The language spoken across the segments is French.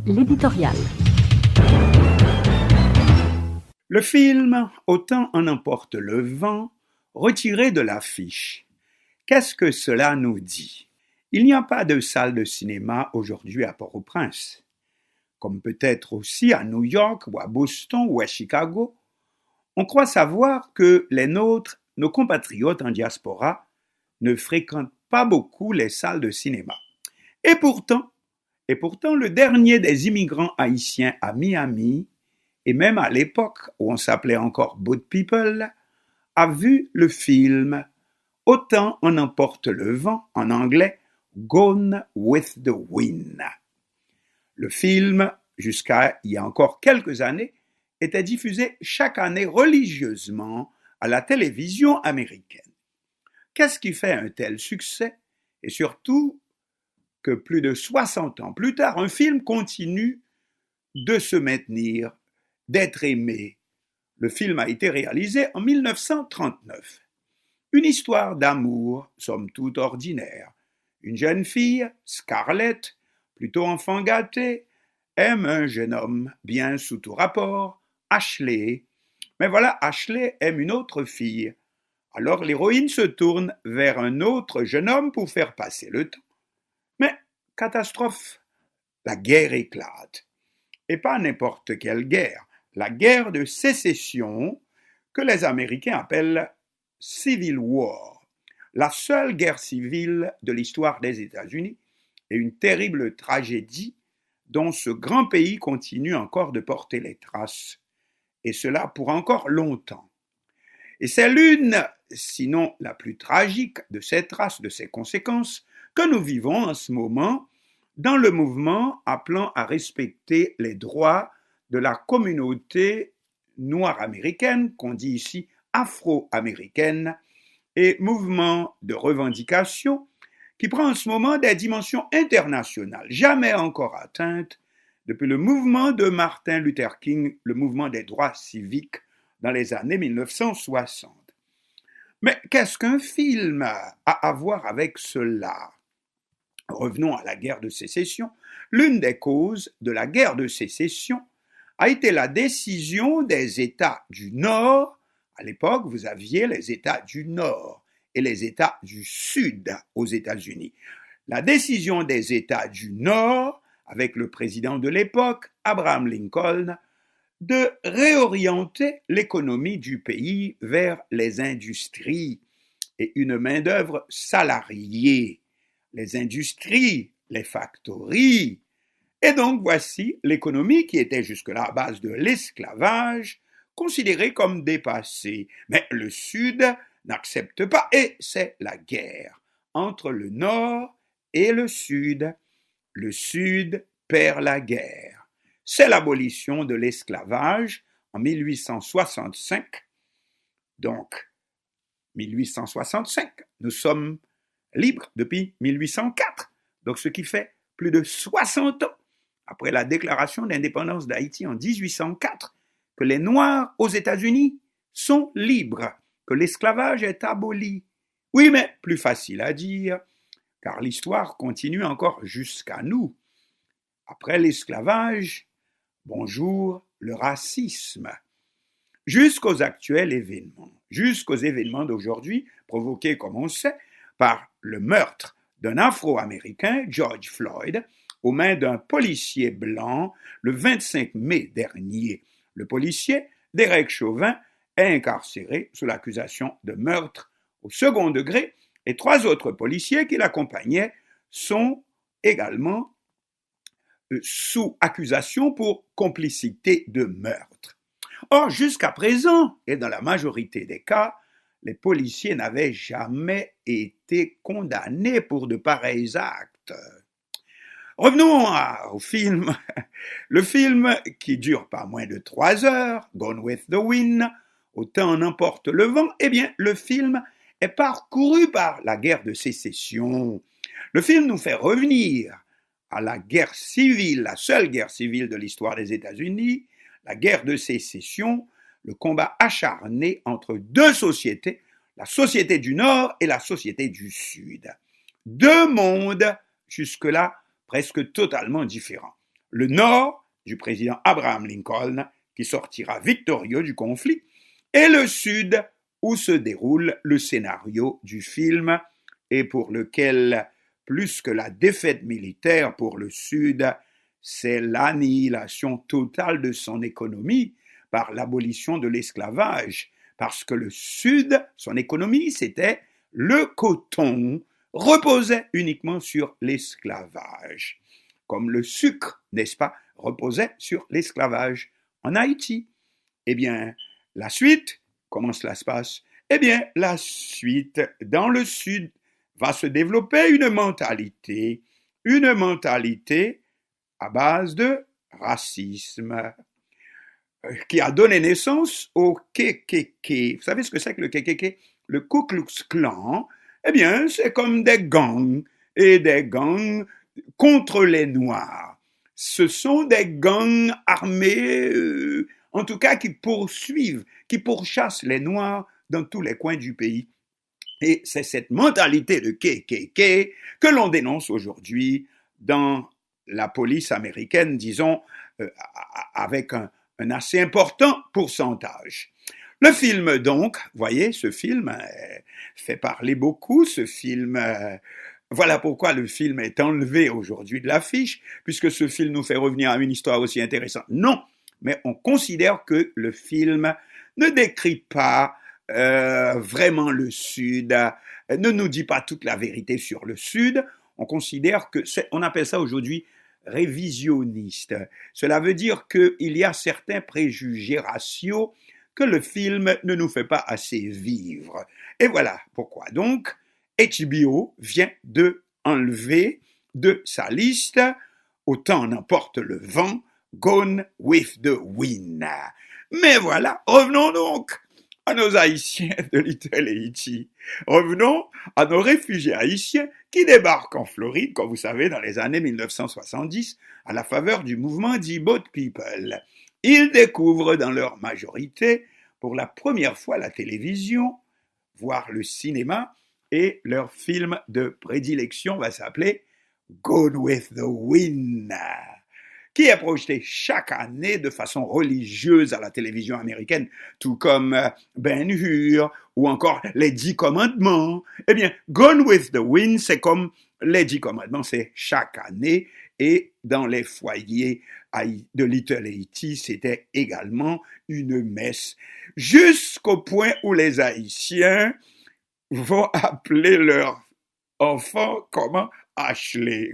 L'éditorial. Le film « Autant en emporte le vent » retiré de l'affiche. Qu'est-ce que cela nous dit? Il n'y a pas de salle de cinéma aujourd'hui à Port-au-Prince. Comme peut-être aussi à New York ou à Boston ou à Chicago, on croit savoir que les nôtres, nos compatriotes en diaspora, ne fréquentent pas beaucoup les salles de cinéma. Et pourtant, le dernier des immigrants haïtiens à Miami, et même à l'époque où on s'appelait encore Boat People, a vu le film « Autant en emporte le vent » en anglais « Gone with the Wind ». Le film, jusqu'à il y a encore quelques années, était diffusé chaque année religieusement à la télévision américaine. Qu'est-ce qui fait un tel succès? Et surtout que plus de 60 ans plus tard, un film continue de se maintenir, d'être aimé. Le film a été réalisé en 1939. Une histoire d'amour, somme toute ordinaire. Une jeune fille, Scarlett, plutôt enfant gâté, aime un jeune homme bien sous tout rapport, Ashley. Mais voilà, Ashley aime une autre fille. Alors l'héroïne se tourne vers un autre jeune homme pour faire passer le temps. Mais, catastrophe, la guerre éclate. Et pas n'importe quelle guerre, la guerre de sécession que les Américains appellent Civil War, la seule guerre civile de l'histoire des États-Unis et une terrible tragédie dont ce grand pays continue encore de porter les traces, et cela pour encore longtemps. Et c'est l'une, sinon la plus tragique de ces traces, de ces conséquences, que nous vivons en ce moment dans le mouvement appelant à respecter les droits de la communauté noire américaine, qu'on dit ici afro-américaine, et mouvement de revendication qui prend en ce moment des dimensions internationales, jamais encore atteintes depuis le mouvement de Martin Luther King, le mouvement des droits civiques dans les années 1960. Mais qu'est-ce qu'un film a à voir avec cela? Revenons à la guerre de sécession. L'une des causes de la guerre de sécession a été la décision des États du Nord. À l'époque, vous aviez les États du Nord et les États du Sud aux États-Unis. La décision des États du Nord, avec le président de l'époque, Abraham Lincoln, de réorienter l'économie du pays vers les industries et une main-d'œuvre salariée. Les industries, les factories. Et donc voici l'économie qui était jusque-là à base de l'esclavage, considérée comme dépassée. Mais le Sud n'accepte pas et c'est la guerre entre le Nord et le Sud. Le Sud perd la guerre. C'est l'abolition de l'esclavage en 1865. Donc, 1865, nous sommes libres depuis 1804. Donc, ce qui fait plus de 60 ans après la déclaration d'indépendance d'Haïti en 1804, que les Noirs aux États-Unis sont libres, que l'esclavage est aboli. Oui, mais plus facile à dire, car l'histoire continue encore jusqu'à nous. Après l'esclavage, bonjour le racisme. Jusqu'aux actuels événements, jusqu'aux événements d'aujourd'hui, provoqués, comme on sait, par le meurtre d'un Afro-Américain, George Floyd, aux mains d'un policier blanc le 25 mai dernier. Le policier, Derek Chauvin, est incarcéré sous l'accusation de meurtre au second degré et 3 autres policiers qui l'accompagnaient sont également sous accusation pour complicité de meurtre. Or, jusqu'à présent, et dans la majorité des cas, les policiers n'avaient jamais été condamnés pour de pareils actes. Revenons au film. Le film, qui dure pas moins de 3 heures, Gone with the Wind, Autant en emporte le vent, eh bien, le film est parcouru par la guerre de sécession. Le film nous fait revenir à la guerre civile, la seule guerre civile de l'histoire des États-Unis, la guerre de sécession, le combat acharné entre 2 sociétés, la société du Nord et la société du Sud. 2 mondes jusque-là presque totalement différents. le nord du président Abraham Lincoln, qui sortira victorieux du conflit, et le sud, où se déroule le scénario du film, et pour lequel, plus que la défaite militaire pour le sud, c'est l'annihilation totale de son économie par l'abolition de l'esclavage, parce que le sud, son économie, c'était le coton, reposait uniquement sur l'esclavage, comme le sucre, n'est-ce pas, reposait sur l'esclavage en Haïti. Eh bien, la suite, comment cela se passe? Eh bien, la suite, dans le sud, va se développer une mentalité à base de racisme, qui a donné naissance au KKK. Vous savez ce que c'est que le KKK? Le Ku Klux Klan. Eh bien, c'est comme des gangs, et des gangs contre les Noirs. Ce sont des gangs armés, en tout cas qui poursuivent, qui pourchassent les Noirs dans tous les coins du pays. Et c'est cette mentalité de KKK que l'on dénonce aujourd'hui dans la police américaine, disons, avec un assez important pourcentage. Le film, donc, voyez, ce film fait parler beaucoup, ce film... voilà pourquoi le film est enlevé aujourd'hui de l'affiche, puisque ce film nous fait revenir à une histoire aussi intéressante. Non, mais on considère que le film ne décrit pas vraiment le Sud, ne nous dit pas toute la vérité sur le Sud. On considère que, on appelle ça aujourd'hui révisionniste. Cela veut dire qu'il y a certains préjugés raciaux que le film ne nous fait pas assez vivre. Et voilà pourquoi donc HBO vient de enlever de sa liste Autant n'emporte le vent, Gone with the Wind. Mais voilà, revenons donc à nos Haïtiens de Little Haiti. Revenons à nos réfugiés haïtiens qui débarquent en Floride, comme vous savez, dans les années 1970, à la faveur du mouvement dit Boat People. Ils découvrent dans leur majorité, pour la première fois, la télévision, voire le cinéma, et leur film de prédilection va s'appeler Gone with the Wind, qui est projeté chaque année de façon religieuse à la télévision américaine, tout comme Ben-Hur ou encore les 10 commandements. Eh bien, Gone with the Wind, c'est comme les 10 commandements, c'est chaque année, et dans les foyers de Little Haiti, c'était également une messe, jusqu'au point où les Haïtiens vont appeler leur enfant comment? Ashley.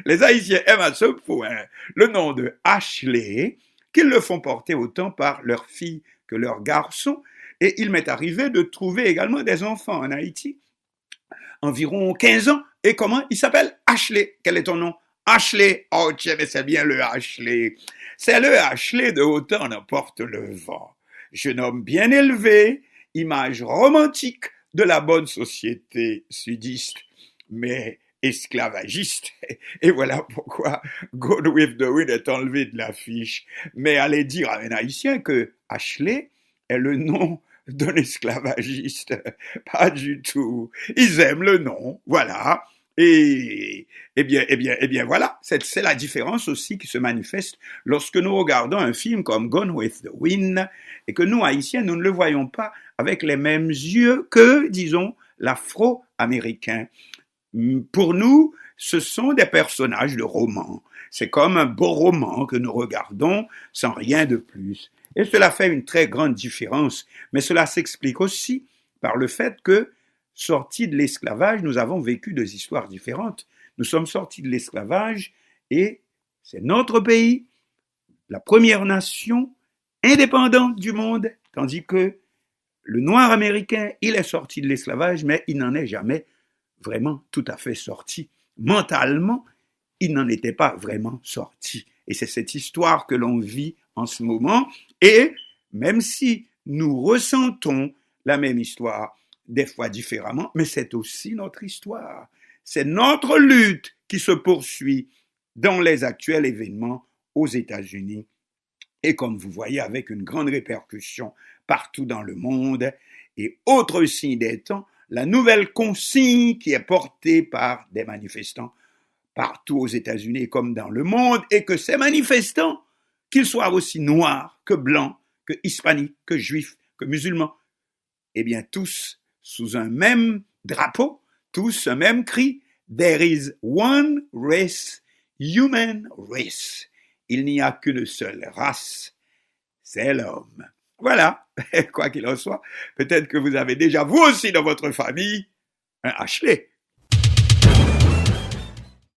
Les Haïtiens aiment à ce point le nom de Ashley qu'ils le font porter autant par leurs filles que leurs garçons. Et il m'est arrivé de trouver également des enfants en Haïti, environ 15 ans. Et comment? Il s'appelle Ashley. Quel est ton nom? Ashley. Oh tiens, mais c'est bien le Ashley. C'est le Ashley de Autant n'emporte le vent. Jeune homme bien élevé, image romantique de la bonne société sudiste, mais esclavagiste. Et voilà pourquoi Gone with the Wind est enlevé de l'affiche. Mais allez dire à un Haïtien que Ashley est le nom d'un esclavagiste. Pas du tout. Ils aiment le nom, voilà. Et bien, voilà, c'est la différence aussi qui se manifeste lorsque nous regardons un film comme Gone with the Wind et que nous, Haïtiens, nous ne le voyons pas avec les mêmes yeux que, disons, l'Afro-Américain. Pour nous, ce sont des personnages de romans. C'est comme un beau roman que nous regardons sans rien de plus. Et cela fait une très grande différence. Mais cela s'explique aussi par le fait que, sortis de l'esclavage, nous avons vécu des histoires différentes. Nous sommes sortis de l'esclavage et c'est notre pays, la première nation indépendante du monde, tandis que le noir américain, il est sorti de l'esclavage, mais il n'en est jamais vraiment tout à fait sorti. Mentalement, il n'en était pas vraiment sorti. Et c'est cette histoire que l'on vit en ce moment. Et même si nous ressentons la même histoire, des fois différemment, mais c'est aussi notre histoire. C'est notre lutte qui se poursuit dans les actuels événements aux États-Unis. Et comme vous voyez, avec une grande répercussion partout dans le monde. Et autre signe des temps, la nouvelle consigne qui est portée par des manifestants partout aux États-Unis comme dans le monde, et que ces manifestants, qu'ils soient aussi noirs que blancs, que hispaniques, que juifs, que musulmans, eh bien tous sous un même drapeau, tous un même cri, there is one race, human race. Il n'y a qu'une seule race, c'est l'homme. Voilà, quoi qu'il en soit, peut-être que vous avez déjà, vous aussi dans votre famille, un Ashley.